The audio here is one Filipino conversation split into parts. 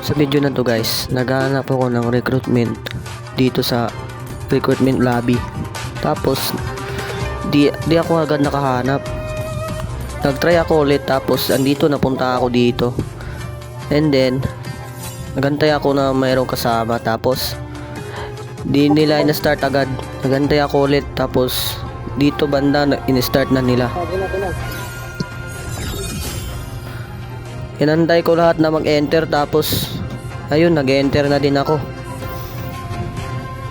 Sa video na to guys, naghahanap ako ng recruitment dito sa recruitment lobby. Tapos di ako agad nakahanap. Nagtry ako ulit, tapos andito napunta ako dito. And then nagantay ako na mayroong kasama, tapos di nila in-start agad. Nagantay ako ulit, tapos dito banda in-start na nila. Inantay ko lahat na mag-enter, tapos ayun, nag-enter na din ako.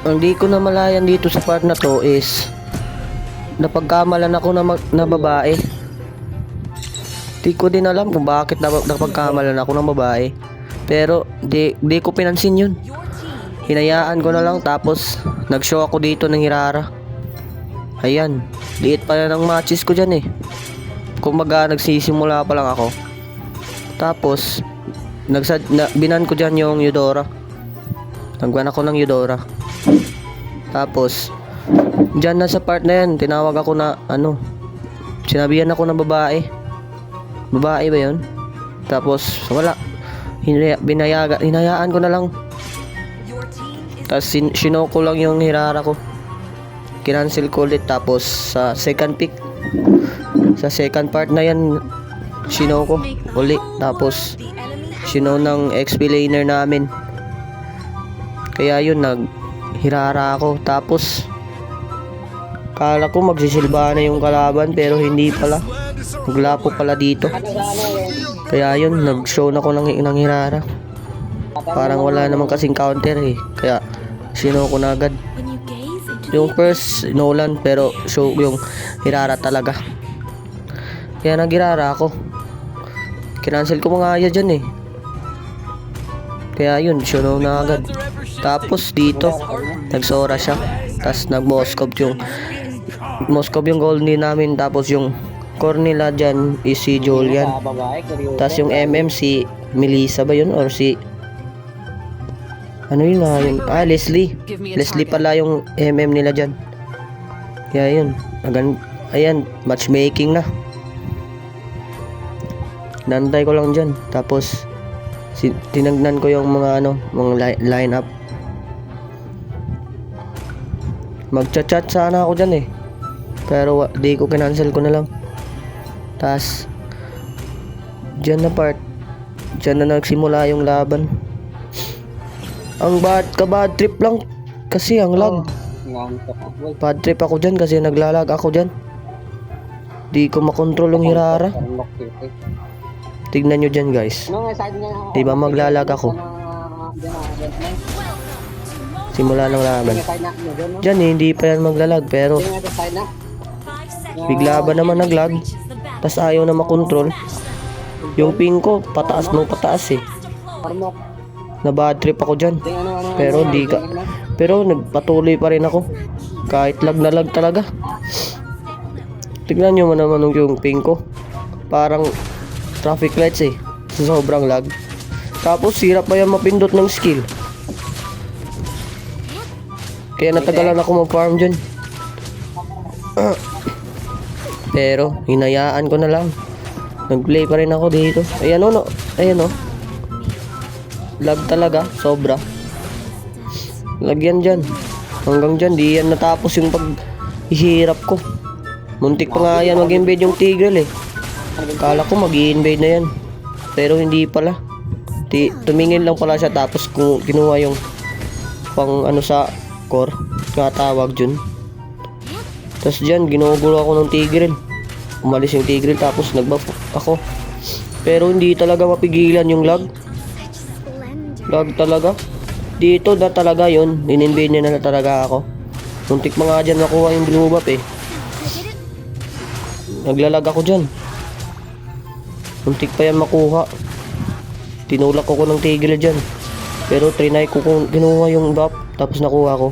Ang di ko na malayan dito sa part na to is napagkamalan ako na babae. Di ko din alam kung bakit napagkamalan ako ng babae, pero di ko pinansin yun. Hinayaan ko na lang, tapos nag-show ako dito ng Hirara. Ayan, liit pa na ng matches ko dyan eh. Kumbaga nagsisimula pa lang ako. Tapos binan ko dyan yung Eudora. Nagban ako ng Eudora. Tapos dyan na sa part na yan, tinawag ako na sinabihan ako ng babae. Babae ba yun? Tapos wala, hinayaan ko na lang. Tapos sino ko lang yung Hirara ko. Kinancel ko ulit. Tapos sa second pick, sa second part na yan, sino ko uli. Tapos sino ng XP laner namin. Kaya yun, Hirara ako. Tapos kala ko magsisilba na yung kalaban, pero hindi pala. Naglapo pala dito. Kaya yun, nag-show na ko ng Hirara. Parang wala namang kasing counter eh. Kaya sino ko na agad. Yung first Nolan, pero show yung Hirara talaga. Kaya nag-Hirara ako. Kinancel ko mga aya dyan eh. Kaya yun, show na agad. Tapos dito nagsora siya. Tapos nag-Moskov yung goal din namin. Tapos yung core nila dyan is si Julian. Tapos yung MM si Melissa ba yun? Or si ano yun na yun? Leslie. Leslie pala yung MM nila dyan. Kaya yun, ayan, matchmaking na. Nantay ko lang dyan. Tapos tinagnan ko yung mga mga line up. Magchat-chat sana ako dyan eh, pero di ko kinancel ko na lang. Tas dyan na nagsimula yung laban. Ang bad trip lang kasi ang lag. Bad trip ako dyan kasi naglalag ako dyan. Di ko makontrol yung Hirara. Tignan nyo dyan guys. Diba maglalag ako simula ng laban. Dyan hindi pa yan maglalag, pero bigla ba naman naglag. Tas ayaw na makontrol. Yung ping ko pataas eh. Na bad trip ako dyan. Pero nagpatuloy pa rin ako kahit lag na lag talaga. Tignan nyo naman yung ping ko, parang traffic lights eh, sa sobrang lag. Tapos hirap pa yan mapindot ng skill. Kaya natagalan ako mag-farm dyan. Pero hinayaan ko na lang. Nag-play pa rin ako dito. Ayan o. Lag talaga, sobra. Lag yan dyan. Hanggang dyan, di yan natapos yung paghihirap ko. Muntik pa nga yan mag-invade yung Tigreal eh. Kala ko mag-i-invade na yan, pero hindi pala. Tumingin lang pala siya, tapos kinuha yung pang sa core, nga tawag dyan. Tapos dyan, ginugulo ako ng Tigreal. Umalis yung Tigreal, tapos nag-buff ako. Pero hindi talaga mapigilan yung lag. Lag talaga. Dito na talaga yun, in-invade niya na talaga ako. Muntik pa nga dyan nakuha yung blue buff eh. Naglalag ako dyan. Muntik pa yan makuha. Tinulak ko ng Tigreal dyan, pero trinay ko kung ginuha yung buff, tapos nakuha ko.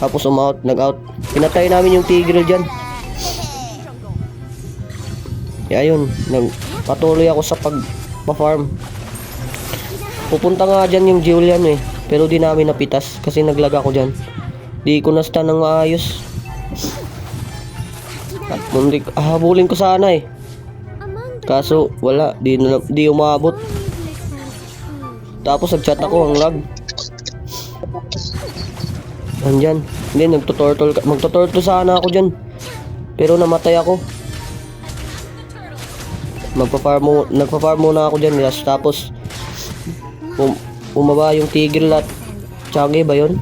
Tapos nag-out. Pinatay namin yung Tigreal dyan. Kaya yun, patuloy ako sa pag-farm. Pupunta nga dyan yung Julian eh, pero di namin napitas kasi naglag ako dyan. Di ko na-stun ng maayos. Habulin ko sana eh, kaso wala, di umabot. Tapos nag-chat ako, ang lag. Andyan. Hindi, magtuturtle sana ako dyan. Pero namatay ako. Nagpa-farm muna ako dyan. Tapos, umaba yung Tigreal at Chang'e ba yun?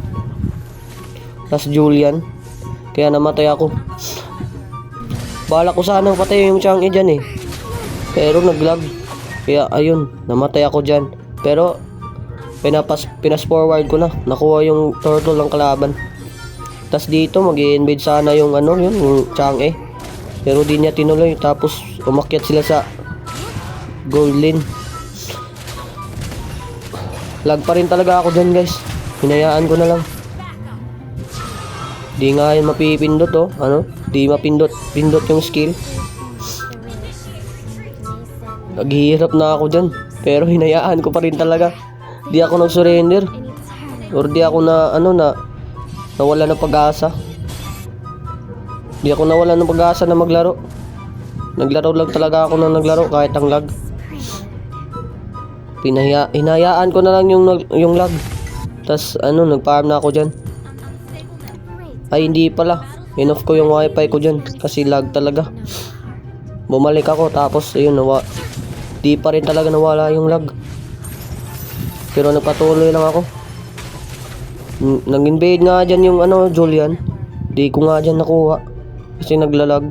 Tapos Julian. Kaya namatay ako. Bala ko sana patay yung Chang'e dyan eh. Pero naglag. Kaya ayun, namatay ako dyan. Pero, pinas forward ko na. Nakuha yung turtle ng kalaban. Tapos dito, mag-i-invade sana yung yung Chang'e. Pero di niya tinuloy. Tapos, umakyat sila sa gold lane. Lag pa rin talaga ako dyan guys. Hinayaan ko na lang. Di nga yun mapipindot oh. Di mapindot yung skill. Naghihirap na ako dyan. Pero hinayaan ko pa rin talaga. Di ako nag-surrender. Or di ako nawala ng pag-asa. Di ako nawala ng pag-asa na maglaro. Naglaro lang talaga ako naglaro kahit ang lag. Hinayaan ko na lang yung lag. Tas nag-farm na ako dyan. Ay hindi pala. In-off ko yung wifi ko dyan. Kasi lag talaga. Bumalik ako tapos ayun di pa rin talaga nawala yung lag. Pero nagpatuloy lang ako. Nag-invade nga dyan yung Julian. Di ko nga dyan nakuha. Kasi naglalag.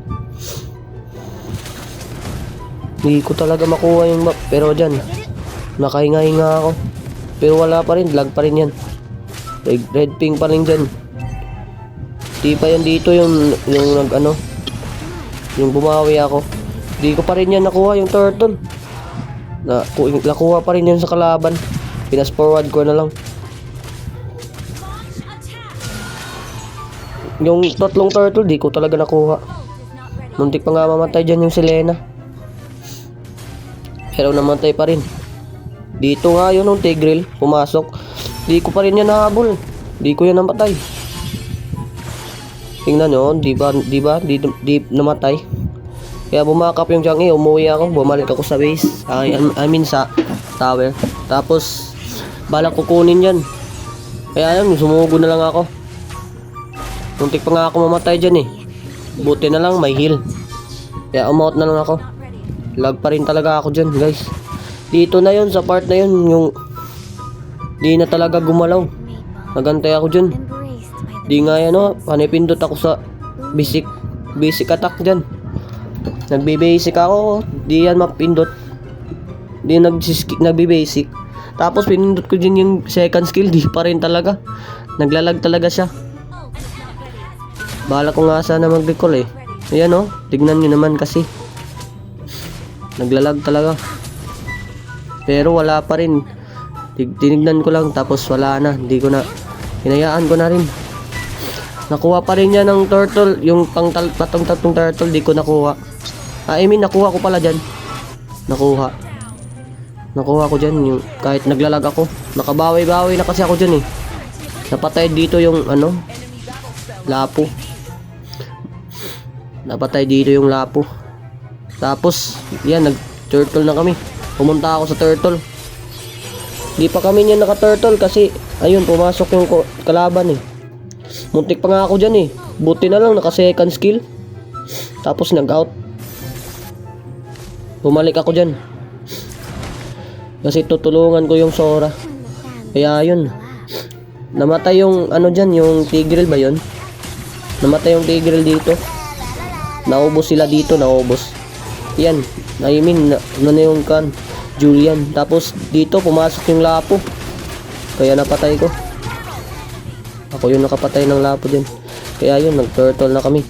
Di ko talaga makuha yung map. Pero dyan nakahinga-hinga ako. Pero wala pa rin, lag pa rin yan. Red ping pa rin dyan. Di pa yan dito yung yung bumawi ako. Di ko pa rin yan nakuha yung turtle. Nakuha pa rin yan sa kalaban. Pinas forward ko na lang. Yung tatlong turtle di ko talaga nakuha. Muntik pa nga mamatay dyan yung Selena. Pero namatay pa rin. Dito nga yun yung Tigreal pumasok. Di ko pa rin yan nahabol. Di ko yan namatay. Tingnan nyo, di ba di namatay. Kaya bumakap yung Chang'e, umuwi ako, bumalik ako sa base. I mean sa tower. Tapos balak kukunin yan. Kaya ayun, sumugo na lang ako. Muntik pa nga ako mamatay dyan eh. Buti na lang may heal. Kaya umount na lang ako. Lag pa rin talaga ako dyan guys. Dito na yun, sa part na yun, yung di na talaga gumalaw. Nagantay ako dyan. Di nga yan panipindot ako sa basic attack dyan. Nagbe-basic ako, di yan mapindot. Di nagbe-basic. Tapos pinindot ko din yung second skill, di pa rin talaga. Naglalag talaga siya. Bala ko nga sana mag-recall eh. Ayan tignan nyo naman kasi. Naglalag talaga. Pero wala pa rin. Tinignan ko lang tapos wala na. Hindi ko na. Hinayaan ko na rin. Nakuha pa rin niya ng turtle. Yung tatlong turtle di ko nakuha. I mean nakuha ko pala dyan. Nakuha ko dyan. Yung, kahit naglalag ako. Nakabawi-bawi na kasi ako dyan eh. Napatay dito yung lapo. Napatay dito yung lapo. Tapos yan nag-turtle na kami. Pumunta ako sa turtle. Di pa kami niyan naka-turtle kasi ayun pumasok yung kalaban eh. Muntik pa nga ako dyan eh. Buti na lang naka-second skill. Tapos nag-out. Bumalik ako dyan. Kasi tutulungan ko yung Sora. Kaya yun. Namatay yung dyan, yung Tigreal ba yun? Namatay yung Tigreal dito. Naubos sila dito, naubos. Yan. I mean, yung Julian. Tapos dito pumasok yung lapo. Kaya napatay ko. Ako yung nakapatay ng lapo din. Kaya yun, nag-turtle na kami.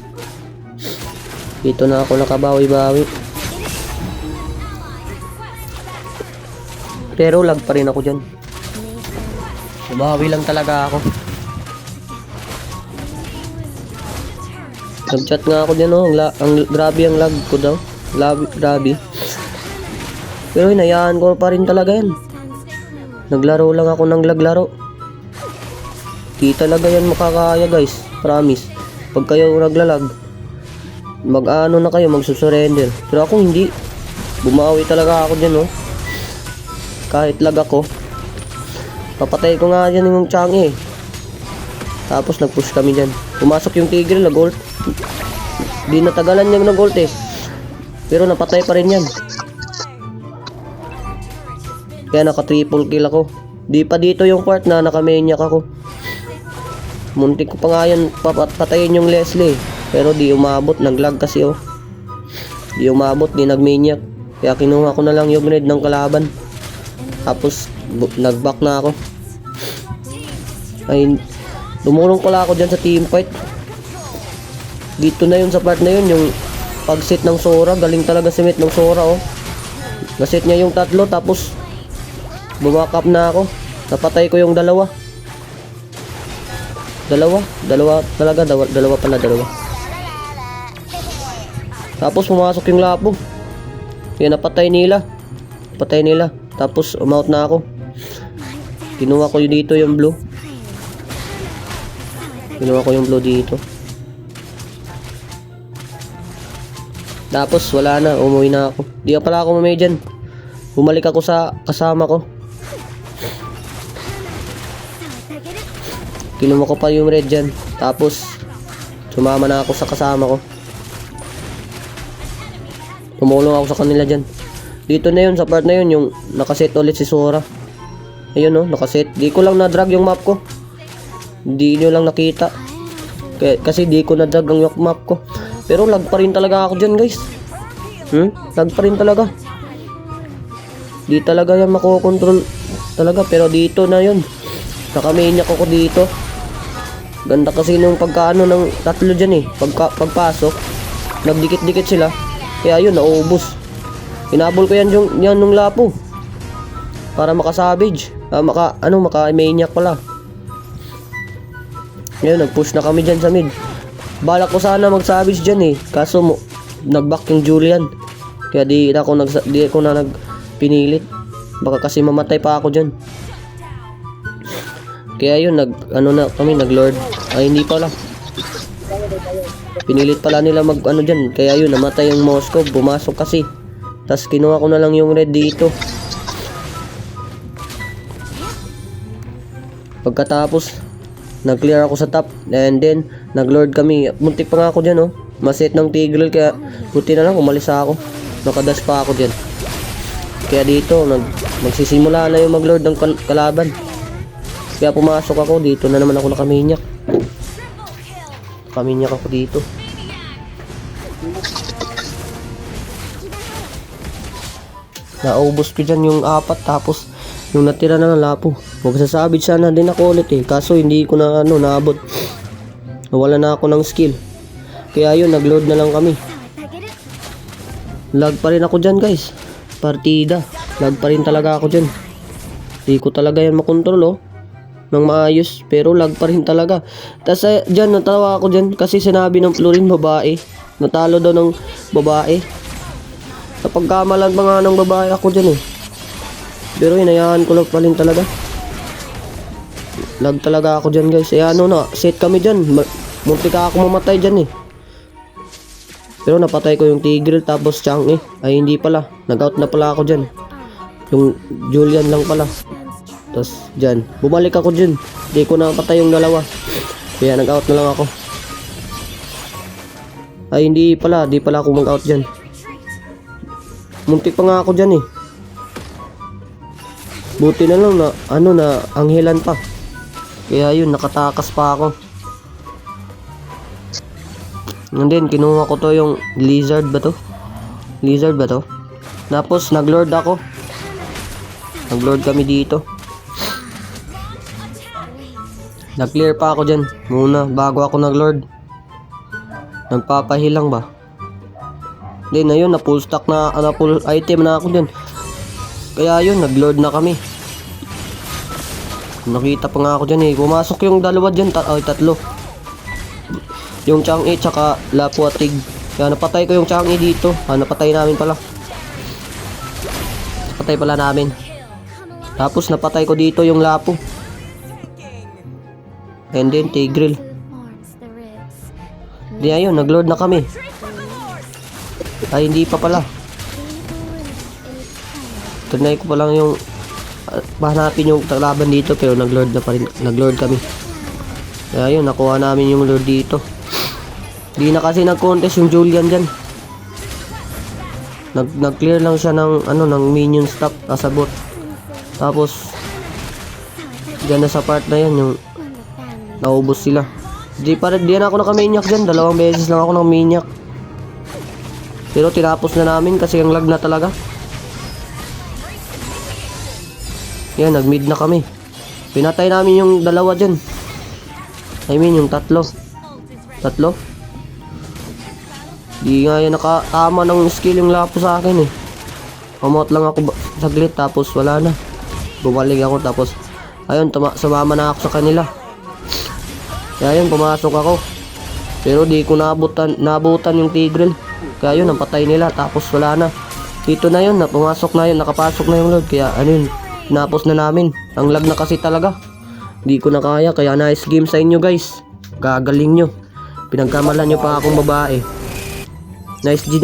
Dito na ako nakabawi-bawi. Pero lag pa rin ako dyan. Bumawi lang talaga ako. Nag-chat nga ako dyan grabe ang lag ko daw. Grabe. Pero hinayaan ko pa rin talaga yan. Naglaro lang ako ng laglaro. Di talaga yan makakaya guys. Promise. Pag kayo naglalag, mag-ano na kayo, magsusurrender. Pero ako hindi. Bumawi talaga ako dyan Kahit lag ako, Papatay ko nga yan yung Changi eh. Tapos nag-push kami dyan. Pumasok yung Tigreal, nag-ult. Di natagalan yung nag-ult eh. Pero napatay pa rin yan. Kaya naka-triple kill ako. Di pa dito yung part na naka-maniac ako. Muntik ko pa nga yan patayin yung Leslie. Pero di umabot, nag-lag kasi oh. Di umabot, di nag-maniac. Kaya kinuha ko na lang yung grenade ng kalaban. Tapos nag-back na ako. Ay, dumulong pala ako dyan sa team fight. Dito na yun sa part na yun, yung pag-set ng Sora. Galing talaga si Met ng Sora oh. Naset niya yung tatlo tapos bumack up na ako. Napatay ko yung dalawa. Dalawa pala. Tapos pumasok yung Lapo. Kaya napatay nila. Tapos umount na ako. Kinuha ko dito yung blue. Dito. Tapos wala na, umuwi na ako. Di pala ako mamay dyan. Bumalik ako sa kasama ko. Kinuha ko pa yung red dyan. Tapos sumama na ako sa kasama ko. Tumulong ako sa kanila dyan. Dito na yun, sa part na yun, yung nakaset ulit si Sora. Ayun oh, nakaset. Di ko lang na-drag yung map ko. Di nyo lang nakita. Kasi di ko na-drag ang map ko. Pero lag pa rin talaga ako dyan guys. Lag pa rin talaga. Di talaga yan makokontrol talaga. Pero dito na yun. Nakamaniac ako dito. Ganda kasi nung pagkaano ng tatlo dyan eh. Pagpasok, nagdikit-dikit sila. Kaya yun, naubos. Hinabol ko yan nung Lapo. Para maka-savage. Maka-maniac pala. Ngayon, nag-push na kami dyan sa mid. Balak ko sana mag-savage dyan eh. Kaso nag-back yung Julian. Kaya di ako na nagpinilit. Baka kasi mamatay pa ako dyan. Kaya yun, nag-lord. Ay, hindi pala. Pinilit pala nila dyan. Kaya yun, namatay yung Moscow. Bumasok kasi. Tas kinuha ko na lang yung red dito. Pagkatapos, nag-clear ako sa top. And then, nag-lord kami. Muntik pa nga ako dyan, oh. Maset ng Tigreal. Kaya, buti na lang, umalis ako. Nakadash pa ako dyan. Kaya dito, magsisimula na yung mag-lord ng kalaban. Kaya pumasok ako. Dito na naman ako nakaminyak. Nakaminyak ako dito. Naubos ko dyan yung 4. Tapos, yung natira na ng Lapo. Magsasabit sana din ako ulit eh. Kaso hindi ko na naabot. Nawala na ako ng skill. Kaya yun, nag-load na lang kami. Lag pa rin ako dyan guys. Partida. Lag pa rin talaga ako dyan. Hindi ko talaga yan makontrol oh. Nang maayos. Pero lag pa rin talaga. Tapos dyan, natawa ako dyan. Kasi sinabi ng Florin, babae. Natalo daw ng babae. Napagkamalan pa nga ng babae ako dyan eh. Pero hinayaan ko lang pa rin talaga. Lag talaga ako dyan guys. Set kami dyan. Munti ka ako mamatay dyan eh. Pero napatay ko yung Tigreal tapos Changi. Ay hindi pala. Nag-out na pala ako dyan. Yung Julian lang pala. Tapos dyan. Bumalik ako dyan. Hindi ko napatay yung dalawa. Kaya nag-out na lang ako. Ay hindi pala. Di pala ako mag-out dyan. Muntik pa nga ako dyan eh. Buti na lang na anghelan pa. Kaya yun, nakatakas pa ako. And then, kinuha ko to yung lizard ba to? Tapos, nag-lord ako. Nag-lord kami dito. Nag-clear pa ako dyan. Muna, bago ako nag-lord. Nagpapahilang ba? Then, ayun, na-full stack na full item na ako dyan. Kaya yun, nag-lord na kami. Nakita pa nga ako dyan eh. Pumasok yung dalawa dyan. Tatlo. Yung Changi tsaka Lapo at Tig. Kaya napatay ko yung Changi dito. Napatay namin pala. Napatay pala namin. Tapos napatay ko dito yung Lapo. And then Tigreal. Di ayun, nag-lord na kami. Ay hindi pa pala. Tunay ko pa lang yung pahanapin yung laban dito, pero nag-lord na pa rin. Nag-lord kami. Kaya yun, nakuha namin yung lord dito. Di na kasi nag-contest yung Julian dyan. Nag-clear lang siya ng ng minion stop kasabot. Tapos dyan na sa part na yan, yung naubos sila. Di na ako naka-maniac dyan. 2 beses lang ako naka-maniac. Pero tinapos na namin kasi ang lag na talaga. Yan, nag-mid na kami. Pinatay namin yung 2 dyan. I mean, yung 3. Di nga yan nakatama ng skill yung lapo sa akin eh. Pamot lang ako saglit tapos wala na. Bumalik ako tapos ayun, sumama na ako sa kanila. Kaya yun, pumasok ako. Pero di ko nabutan yung Tigreal. Kaya yun, napatay nila tapos wala na. Dito na yun, pumasok na yun, nakapasok na yung Lord. Kaya ano yun, tinapos na namin. Ang lag na kasi talaga. Di ko na kaya, kaya nice game sa inyo guys. Gagaling nyo. Pinagkamalan nyo pa akong babae. Nice G.